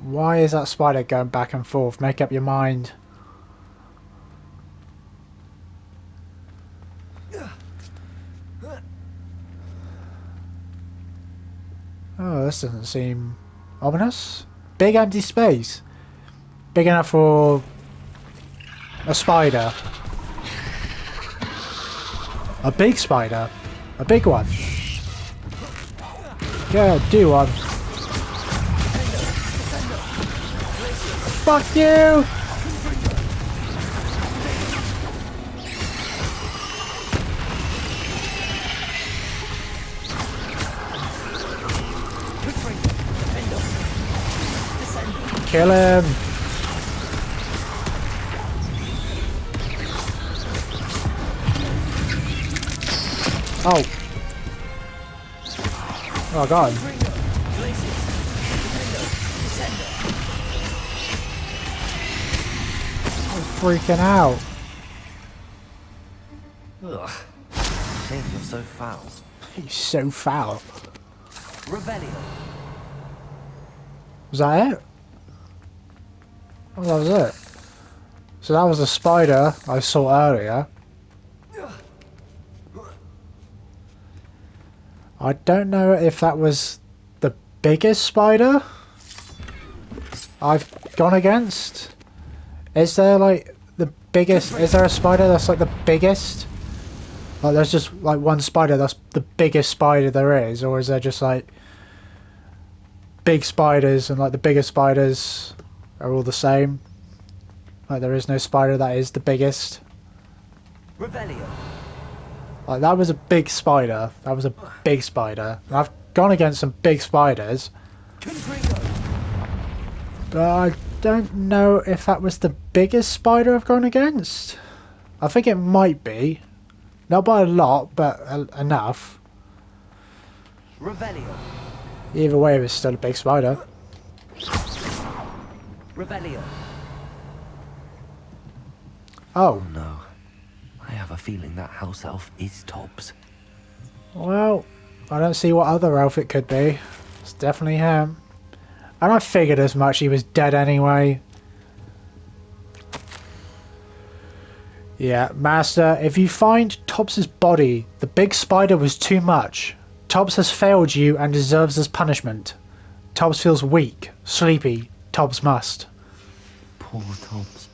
Why is that spider going back and forth? Make up your mind. Oh, this doesn't seem ominous. Big empty space. Big enough for a spider. A big spider. A big one. Yeah, do one. Fuck you! Kill him! Oh. Oh god. I'm freaking out. Ugh. Shame you're so foul. He's so foul. Rebellion. Was that it? Oh, that was it. So that was the spider I saw earlier. I don't know if that was the biggest spider I've gone against. Is there like the biggest? Is there a spider that's like the biggest? Like there's just like one spider that's the biggest spider there is, or is there just like big spiders and like the biggest spiders are all the same? Like there is no spider that is the biggest. Rebellion. Like that was a big spider. That was a big spider. And I've gone against some big spiders. But I don't know if that was the biggest spider I've gone against. I think it might be. Not by a lot, but enough. Rebellion. Either way, it was still a big spider. Rebellion. Oh. No. I have a feeling that house elf is Tobbs. Well, I don't see what other elf it could be. It's definitely him. And I figured as much, he was dead anyway. Yeah, Master, if you find Tobbs' body, the big spider was too much. Tobbs has failed you and deserves his punishment. Tobbs feels weak, sleepy. Tobbs must. Poor Tobbs.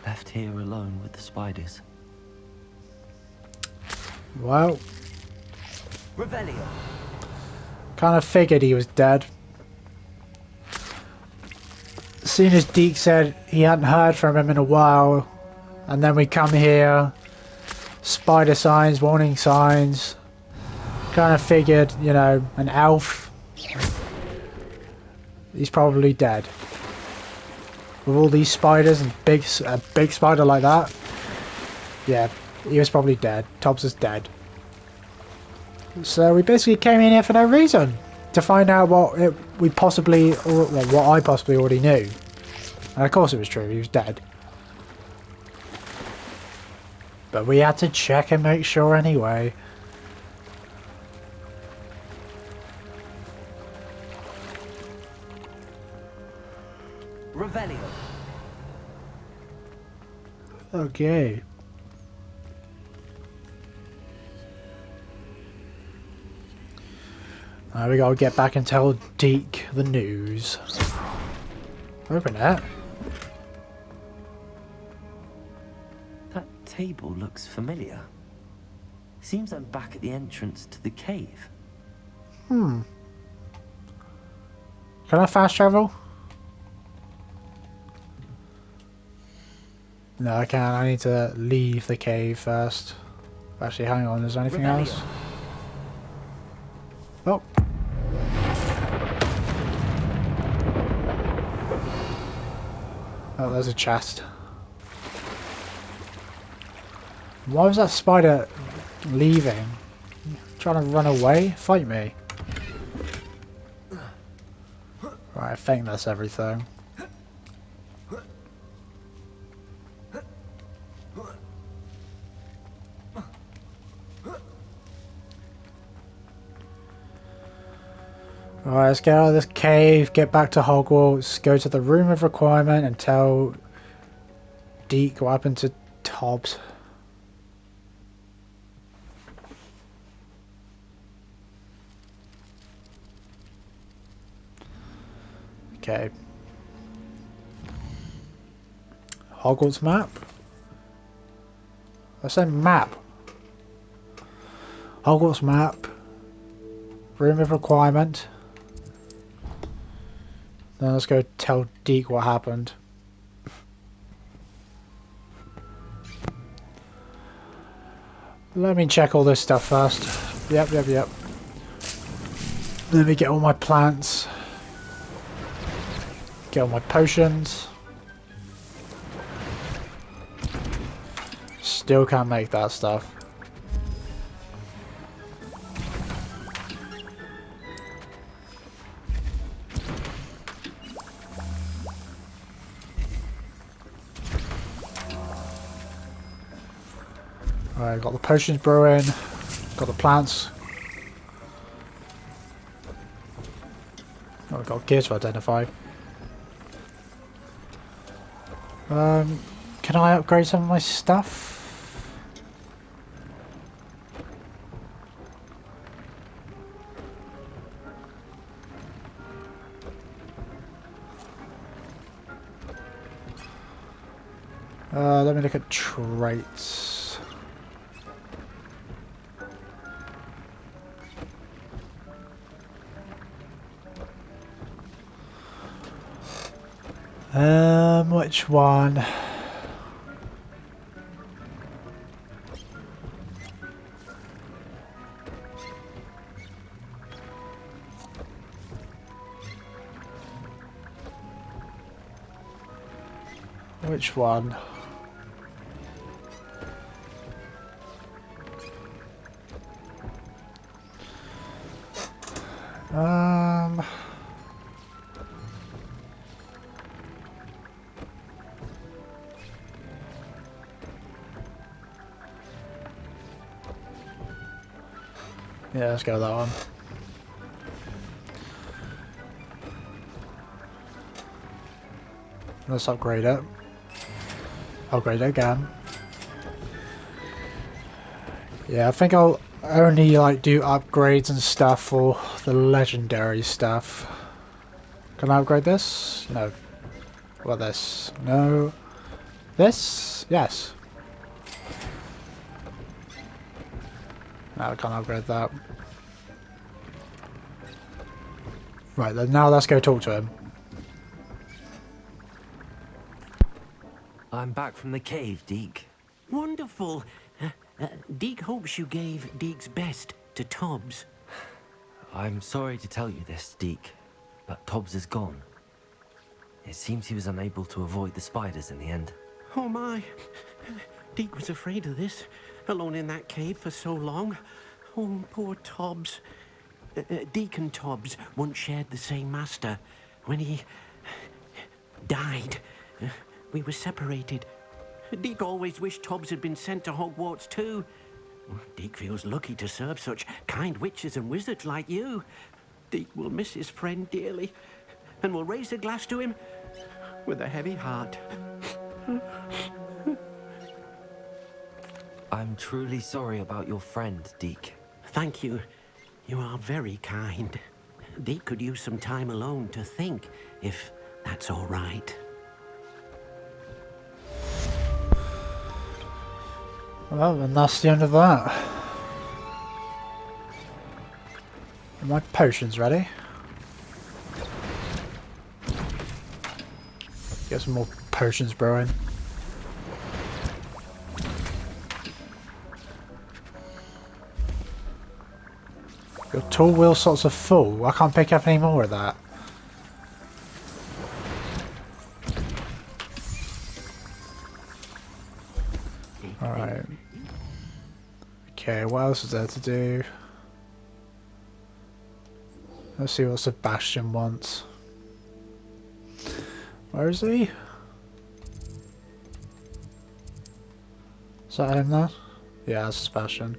Left here alone with the spiders. Well, Rebellion. kind of figured he was dead. As soon as Deke said he hadn't heard from him in a while, and then we come here, spider signs, warning signs, kind of figured, you know, an elf, he's probably dead. With all these spiders and a big spider like that, yeah, he was probably dead. Tobbs is dead. So we basically came in here for no reason, to find out what what I possibly already knew. And of course it was true, he was dead. But we had to check and make sure anyway. Rebellion. Okay. Now we gotta get back and tell Deke the news. Open it. That table looks familiar. Seems I'm back at the entrance to the cave. Can I fast travel? No, I can't. I need to leave the cave first. Actually, hang on. Is there anything else? Oh. Oh, there's a chest. Why was that spider leaving? Trying to run away? Fight me. Right, I think that's everything. Alright, let's get out of this cave, get back to Hogwarts, go to the room of requirement and tell Deke what happened to Tobbs. Okay. Hogwarts map? I said map. Hogwarts map. Room of requirement. Then let's go tell Deke what happened. Let me check all this stuff first. Yep. Let me get all my plants. Get all my potions. Still can't make that stuff. Alright, got the potions brewing. Got the plants. Oh, I've got gear to identify. Can I upgrade some of my stuff? Let me look at traits. Which one? Which one? Yeah, let's go with that one. Let's upgrade it. Upgrade it again. Yeah, I think I'll only like do upgrades and stuff for the legendary stuff. Can I upgrade this? No. What this? No. This? Yes. No, I can't upgrade that. Right, then now let's go talk to him. I'm back from the cave, Deke. Wonderful. Deke hopes you gave Deke's best to Tobbs. I'm sorry to tell you this, Deke, but Tobbs is gone. It seems he was unable to avoid the spiders in the end. Oh my. Deke was afraid of this, alone in that cave for so long. Oh, poor Tobbs. Deke and Tobbs once shared the same master. When he died, we were separated. Deke always wished Tobbs had been sent to Hogwarts too. Deke feels lucky to serve such kind witches and wizards like you. Deke will miss his friend dearly, and will raise a glass to him with a heavy heart. I'm truly sorry about your friend, Deke. Thank you. You are very kind. Deke could use some time alone to think, if that's all right. Well, and that's the end of that. Are my potions ready? Get some more potions brewing. Your tool wheel slots are full. I can't pick up any more of that. Alright. Okay, what else is there to do? Let's see what Sebastian wants. Where is he? Is that him there? Yeah, that's Sebastian.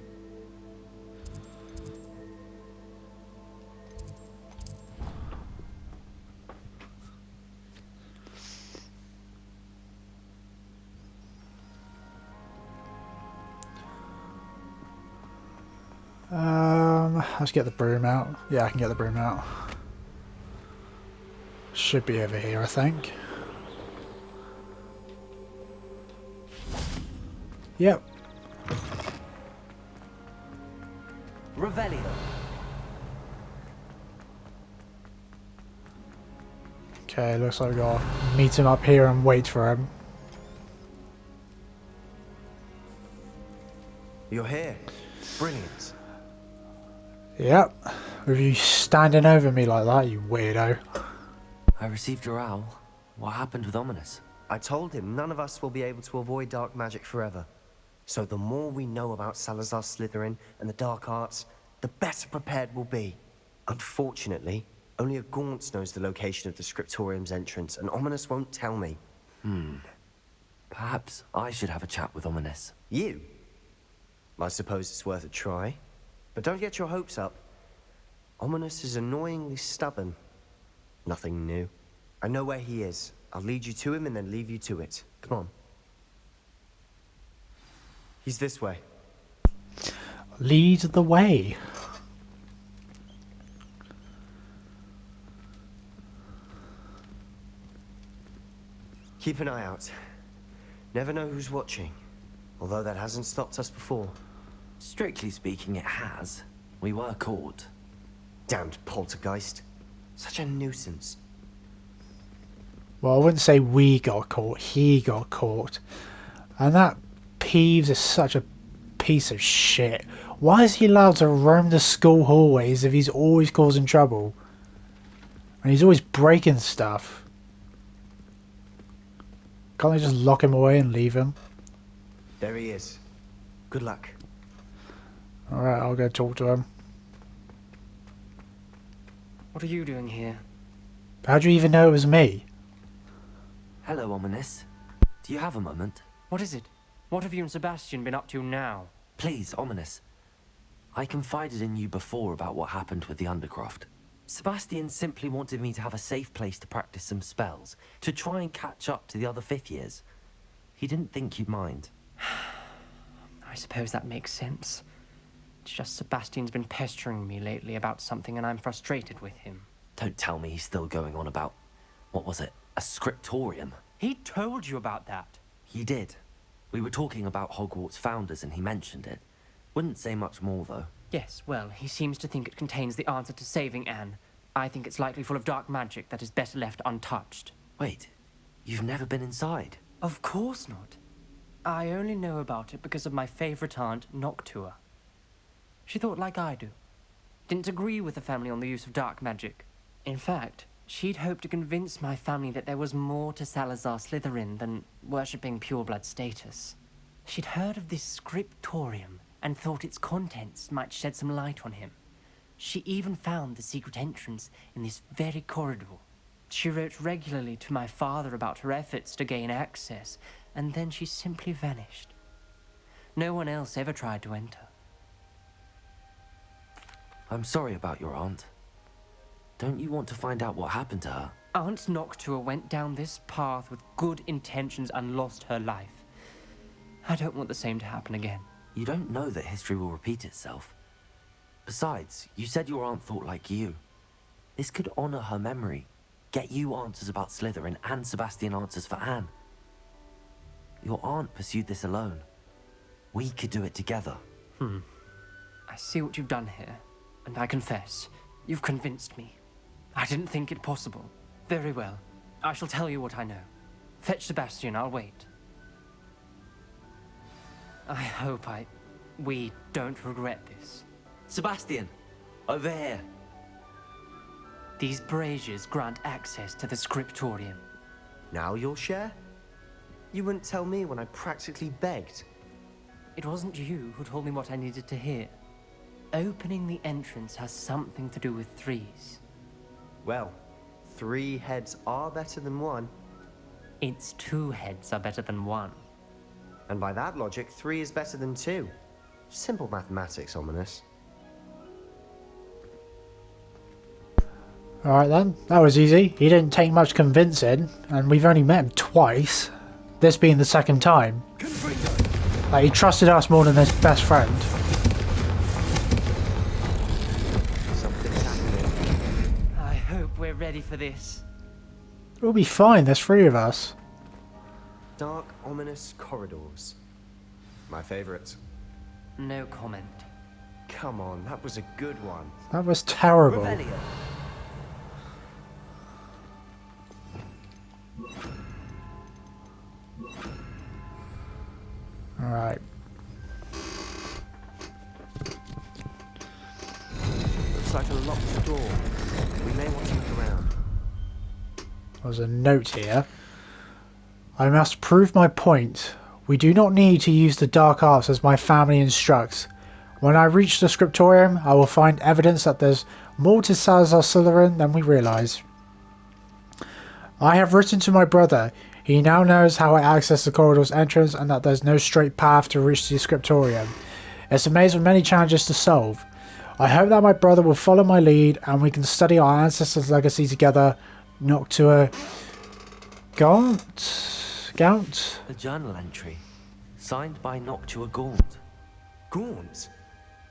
Let's get the broom out. Yeah, I can get the broom out. Should be over here, I think. Yep. Revelio. Okay, looks like we gotta meet him up here and wait for him. You're here. Brilliant. Yep. With you standing over me like that, you weirdo. I received your owl. What happened with Ominous? I told him none of us will be able to avoid dark magic forever. So the more we know about Salazar Slytherin and the dark arts, the better prepared we'll be. Unfortunately, only a Gaunt knows the location of the Scriptorium's entrance, and Ominous won't tell me. Perhaps I should have a chat with Ominous. You? I suppose it's worth a try. But don't get your hopes up. Ominous is annoyingly stubborn. Nothing new. I know where he is. I'll lead you to him and then leave you to it. Come on. He's this way. Lead the way. Keep an eye out. Never know who's watching. Although that hasn't stopped us before. Strictly speaking, it has. We were caught. Damned poltergeist. Such a nuisance. Well, I wouldn't say we got caught, he got caught. And that Peeves is such a piece of shit. Why is he allowed to roam the school hallways if he's always causing trouble? And he's always breaking stuff. Can't they just lock him away and leave him? There he is. Good luck. Alright, I'll go talk to him. What are you doing here? How do you even know it was me? Hello, Ominous. Do you have a moment? What is it? What have you and Sebastian been up to now? Please, Ominous. I confided in you before about what happened with the Undercroft. Sebastian simply wanted me to have a safe place to practice some spells, to try and catch up to the other fifth years. He didn't think you'd mind. I suppose that makes sense. It's just Sebastian's been pestering me lately about something and I'm frustrated with him. Don't tell me he's still going on about, what was it, a scriptorium? He told you about that. He did. We were talking about Hogwarts founders and he mentioned it. Wouldn't say much more though. Yes, well, he seems to think it contains the answer to saving Anne. I think it's likely full of dark magic that is better left untouched. Wait, you've never been inside? Of course not. I only know about it because of my favorite aunt, Noctua. She thought like I do. Didn't agree with the family on the use of dark magic. In fact, she'd hoped to convince my family that there was more to Salazar Slytherin than worshipping pureblood status. She'd heard of this scriptorium and thought its contents might shed some light on him. She even found the secret entrance in this very corridor. She wrote regularly to my father about her efforts to gain access, and then she simply vanished. No one else ever tried to enter. I'm sorry about your aunt. Don't you want to find out what happened to her? Aunt Noctua went down this path with good intentions and lost her life. I don't want the same to happen again. You don't know that history will repeat itself. Besides, you said your aunt thought like you. This could honor her memory, get you answers about Slytherin and Sebastian answers for Anne. Your aunt pursued this alone. We could do it together. I see what you've done here, and I confess, you've convinced me. I didn't think it possible. Very well. I shall tell you what I know. Fetch Sebastian, I'll wait. I hope we don't regret this. Sebastian! Over here! These braziers grant access to the scriptorium. Now you'll share? You wouldn't tell me when I practically begged. It wasn't you who told me what I needed to hear. Opening the entrance has something to do with threes. Well, 3 heads are better than 1. Its 2 heads are better than 1. And by that logic, 3 is better than 2. Simple mathematics, Ominous. Alright then, that was easy. He didn't take much convincing, and we've only met him twice. This being the second time. Like, he trusted us more than his best friend. we're ready for this. We'll be fine, there's 3 of us. Dark, ominous corridors. My favorite. No comment. Come on, that was a good one. That was terrible. Revelio. Alright. Looks like a locked door. We may want to look around. There's a note here. I must prove my point. We do not need to use the dark arts as my family instructs. When I reach the scriptorium, I will find evidence that there's more to Salazar Slytherin than we realise. I have written to my brother. He now knows how I access the corridor's entrance and that there's no straight path to reach the scriptorium. It's a maze with many challenges to solve. I hope that my brother will follow my lead and we can study our ancestors' legacy together. Noctua Gaunt? A journal entry, signed by Noctua Gaunt. Gaunt?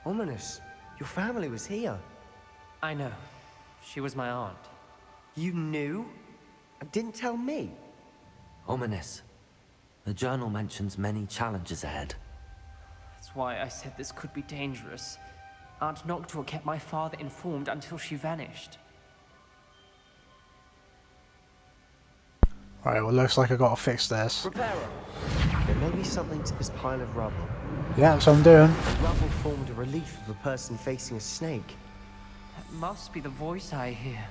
Ominous. Your family was here. I know. She was my aunt. You knew? And didn't tell me? Ominous. The journal mentions many challenges ahead. That's why I said this could be dangerous. Aunt Noctua kept my father informed until she vanished. Right, well, looks like I gotta fix this. Preparo. There may be something to this pile of rubble. Yeah, that's what I'm doing. The rubble formed a relief of a person facing a snake. That must be the voice I hear.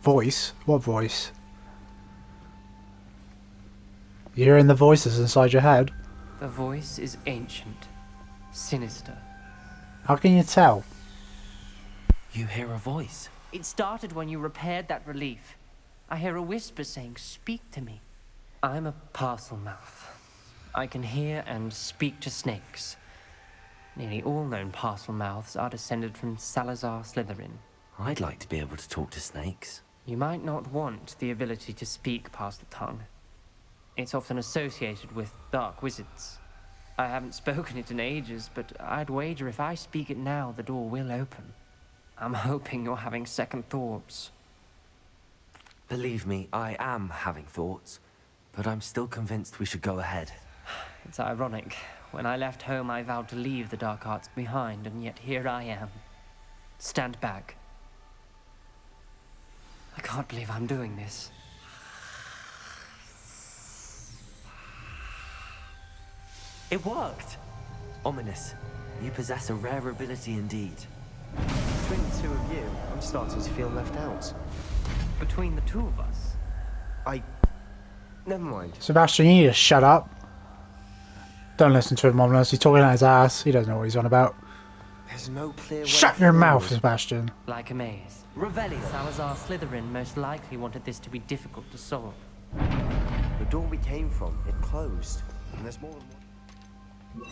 Voice? What voice? You're hearing the voices inside your head? The voice is ancient, sinister. How can you tell? You hear a voice. It started when you repaired that relief. I hear a whisper saying, "Speak to me." I'm a parcel mouth. I can hear and speak to snakes. Nearly all known parcel mouths are descended from Salazar Slytherin. I'd like to be able to talk to snakes. You might not want the ability to speak past the tongue. It's often associated with dark wizards. I haven't spoken it in ages, but I'd wager if I speak it now, the door will open. I'm hoping you're having second thoughts. Believe me, I am having thoughts, but I'm still convinced we should go ahead. It's ironic. When I left home, I vowed to leave the dark arts behind, and yet here I am. Stand back. I can't believe I'm doing this. It worked! Ominous, you possess a rare ability indeed. Between the two of you, I'm starting to feel left out. Between the two of us, Never mind. Sebastian, you need to shut up. Don't listen to him, Ominous. He's talking out his ass. He doesn't know what he's on about. There's no clear way Shut your forward. mouth, Sebastian. like a maze. Revelio. Salazar Slytherin most likely wanted this to be difficult to solve. The door we came from, it closed. And there's more than one.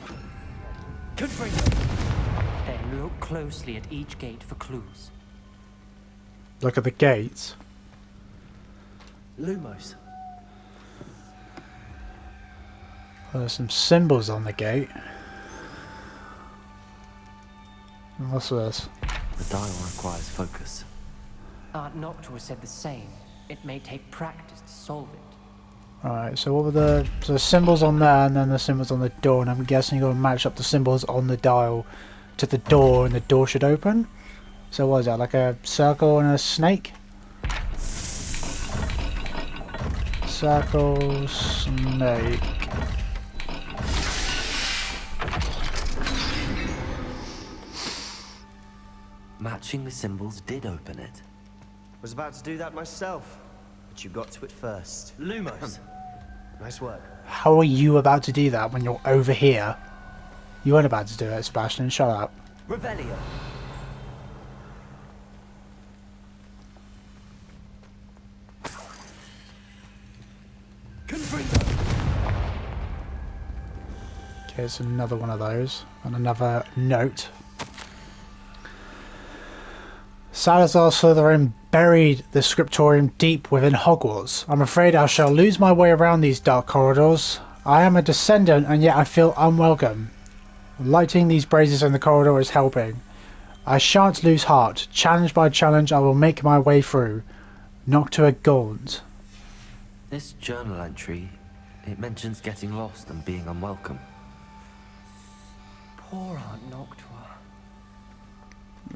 Then look closely at each gate for clues. Look at the gates. Lumos. There's some symbols on the gate. What's this? The dial requires focus. Aunt Noctua said the same. It may take practice to solve it. Alright, so what were the symbols on there and then the symbols on the door, and I'm guessing you're going to match up the symbols on the dial to the door and the door should open? So what is that, like a circle and a snake? Circle, snake. Matching the symbols did open it. Was about to do that myself, but you got to it first. Lumos. Nice work. How are you about to do that when you're over here? You weren't about to do it, Sebastian. Shut up. Revelio. Okay, it's another one of those. And another note. Salazar Slytherin buried the scriptorium deep within Hogwarts. I'm afraid I shall lose my way around these dark corridors. I am a descendant and yet I feel unwelcome. Lighting these braziers in the corridor is helping. I shan't lose heart. Challenge by challenge, I will make my way through. Noctua gaunt. This journal entry, it mentions getting lost and being unwelcome. Poor Aunt Noctua.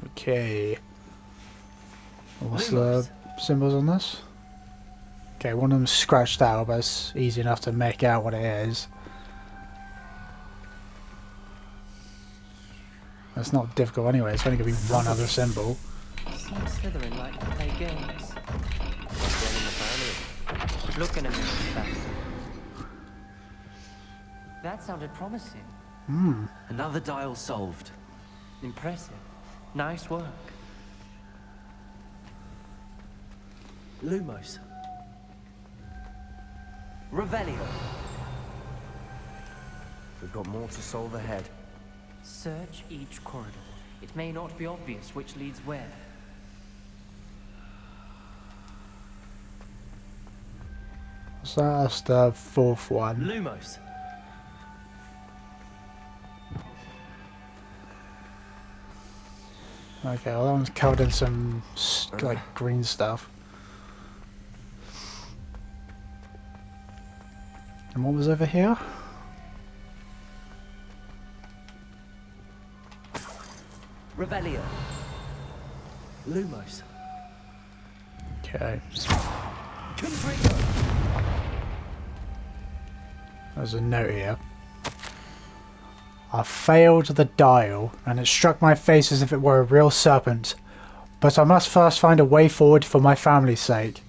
Okay. What's Lumos. the symbols on this? Okay, one of them's scratched out, but it's easy enough to make out what it is. It's not difficult anyway, it's only going to be one other symbol. Seems Slytherin like to play games. What's wrong in the family? Look in a mirror, Sebastian. That sounded promising. Another dial solved. Impressive. Nice work. Lumos. Revelio. We've got more to solve ahead. Search each corridor. It may not be obvious which leads where. So that's the fourth one. Lumos. Okay, well that one's covered in some like green stuff. And what was over here? Revelio. Lumos. Okay, Confringo. there's a note here. I failed the dial, and it struck my face as if it were a real serpent. But I must first find a way forward for my family's sake.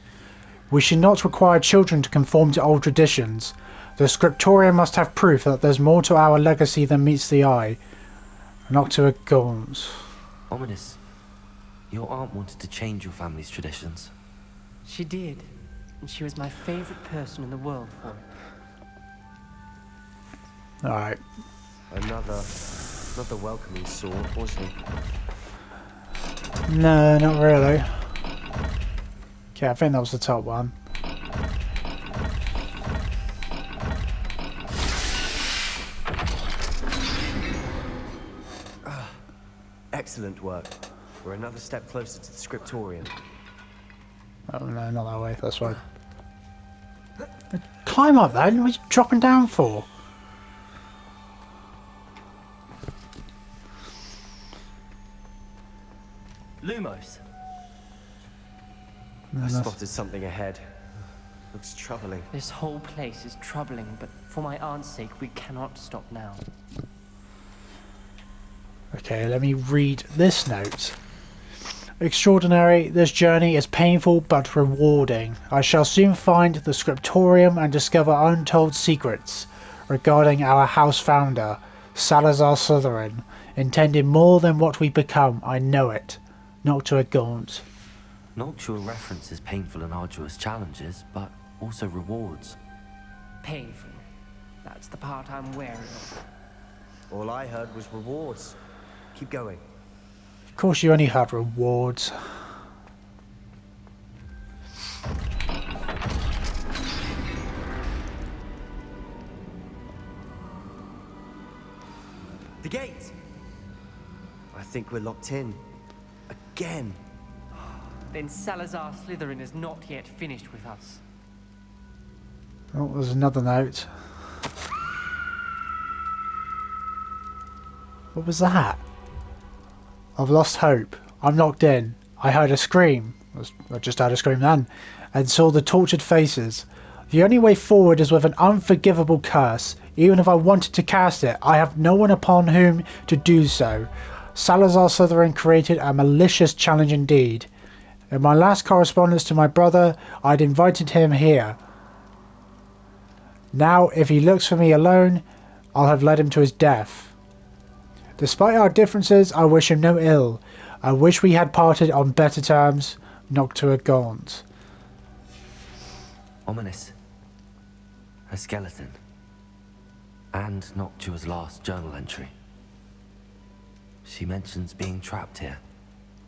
We should not require children to conform to old traditions. The scriptorium must have proof that there's more to our legacy than meets the eye. Noctua gaunt. Ominous. Your aunt wanted to change your family's traditions. She did. And she was my favorite person in the world for it. Alright. Another welcoming sword, was he? No, not really. Okay, I think that was the top one. Excellent work. We're another step closer to the scriptorium. Oh no, not that way, this way. Climb up then, what are you dropping down for? Lumos. I spotted something ahead. Looks troubling. This whole place is troubling, but for my aunt's sake, we cannot stop now. Okay, let me read this note. Extraordinary, this journey is painful but rewarding. I shall soon find the scriptorium and discover untold secrets regarding our house founder, Salazar Slytherin. Intended more than what we become, I know it. Noctua gaunt. Noctua references painful and arduous challenges, but also rewards. Painful. That's the part I'm wary of. All I heard was rewards. Keep going. Of course you only heard rewards. The gate! I think we're locked in. Again. Then Salazar Slytherin is not yet finished with us. Oh, there's another note. What was that? I've lost hope. I'm locked in. I heard a scream. I just heard a scream then. And saw the tortured faces. The only way forward is with an unforgivable curse. Even if I wanted to cast it, I have no one upon whom to do so. Salazar Slytherin created a malicious challenge indeed. In my last correspondence to my brother, I'd invited him here. Now, if he looks for me alone, I'll have led him to his death. Despite our differences, I wish him no ill. I wish we had parted on better terms. Noctua gaunt. Ominous. A skeleton. And Noctua's last journal entry. She mentions being trapped here,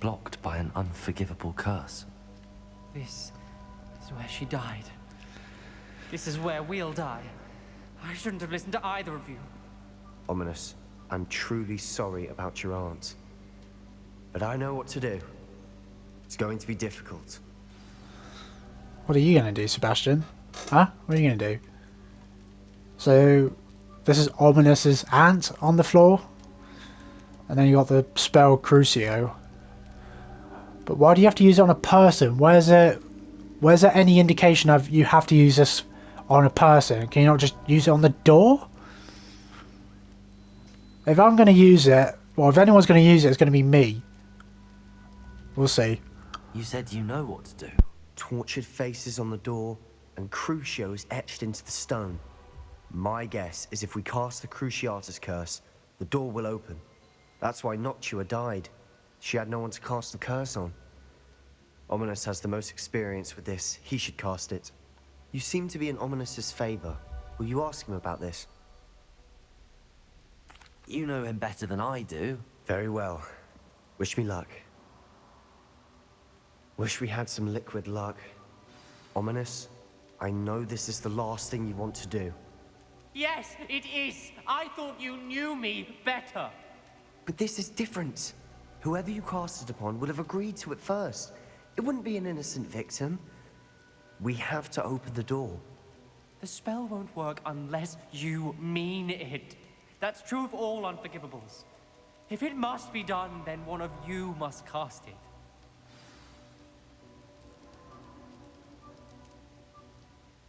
blocked by an unforgivable curse. This is where she died. This is where we'll die. I shouldn't have listened to either of you. Ominous. I'm truly sorry about your aunt. but I know what to do. It's going to be difficult. What are you going to do, Sebastian? Huh? What are you going to do? So, this is Ominous's ant on the floor. And then you got the spell Crucio. But why do you have to use it on a person? Where's there any indication of you have to use this on a person? Can you not just use it on the door? If I'm going to use it, well, if anyone's going to use it, it's going to be me. We'll see. You said you know what to do. Tortured faces on the door, and Crucios etched into the stone. My guess is if we cast the Cruciatus curse, the door will open. That's why Noctua died. She had no one to cast the curse on. Ominous has the most experience with this. He should cast it. You seem to be in Ominous's favor. Will you ask him about this? You know him better than I do. Very well. Wish me luck. Wish we had some liquid luck. Ominous, I know this is the last thing you want to do. Yes, it is. I thought you knew me better. But this is different. Whoever you cast it upon would have agreed to it first. It wouldn't be an innocent victim. We have to open the door. The spell won't work unless you mean it. That's true of all unforgivables. If it must be done, then one of you must cast it.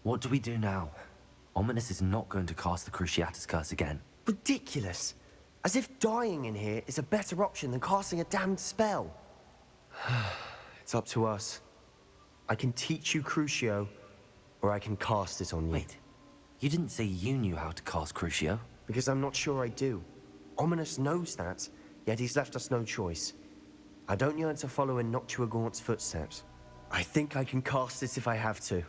What do we do now? Ominous is not going to cast the Cruciatus curse again. Ridiculous. As if dying in here is a better option than casting a damned spell. It's up to us. I can teach you Crucio, or I can cast it on you. Wait, you didn't say you knew how to cast Crucio? Because I'm not sure I do. Ominous knows that, yet he's left us no choice. I don't yearn to follow in Noctua Gaunt's footsteps. I think I can cast it if I have to.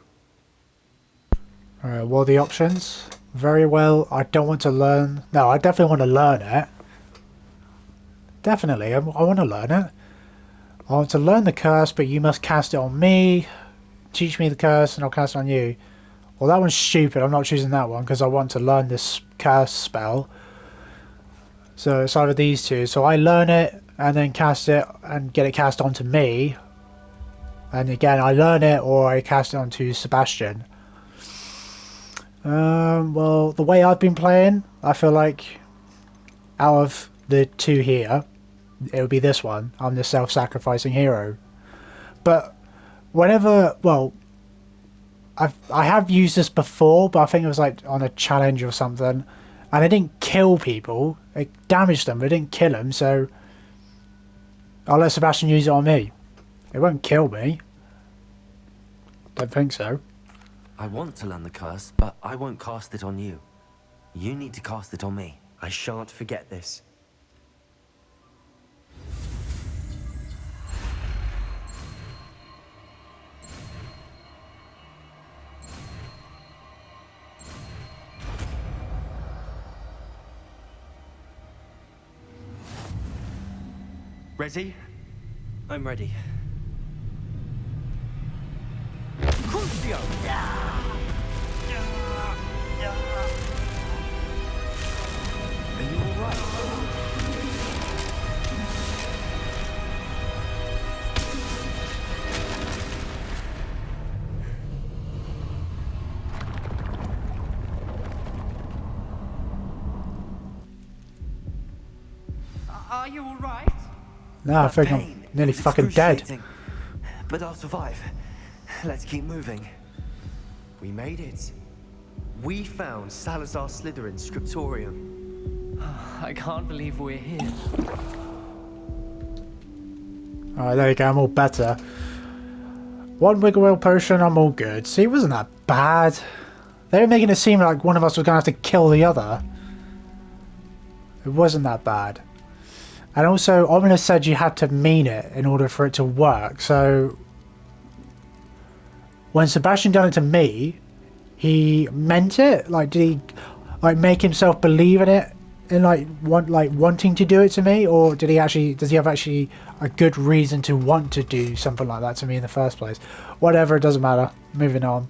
Alright, what are the options? Very well, I don't want to learn... No, I definitely want to learn it. Definitely, I want to learn it. I want to learn the curse, but you must cast it on me. Teach me the curse and I'll cast it on you. Well, that one's stupid. I'm not choosing that one because I want to learn this curse spell. So it's either these two. So I learn it and then cast it and get it cast onto me. And again, I learn it or I cast it onto Sebastian. Well, the way I've been playing, I feel like out of the two here, it would be this one. I'm the self-sacrificing hero. But whenever, well, I have used this before, but I think it was like on a challenge or something, and I didn't kill people. It damaged them, but it didn't kill them. So I'll let Sebastian use it on me. It won't kill me. Don't think so. I want to learn the curse, but I won't cast it on you. You need to cast it on me. I shan't forget this. Ready? I'm ready. Crucio! Are you alright? Are you all right? No, I think Pain. I'm nearly It's fucking dead. excruciating, but I'll survive. Let's keep moving. We made it. We found Salazar Slytherin's scriptorium. I can't believe we're here. Alright, there you go, I'm all better. One Wiggle Wheel potion, I'm all good. See, it wasn't that bad. They were making it seem like one of us was going to have to kill the other. It wasn't that bad. And also, Ominous said you had to mean it in order for it to work, so... When Sebastian done it to me, he meant it? Like, did he like make himself believe in it? And wanting to do it to me? Or did he actually, does he have actually a good reason to want to do something like that to me in the first place? Whatever, it doesn't matter. Moving on.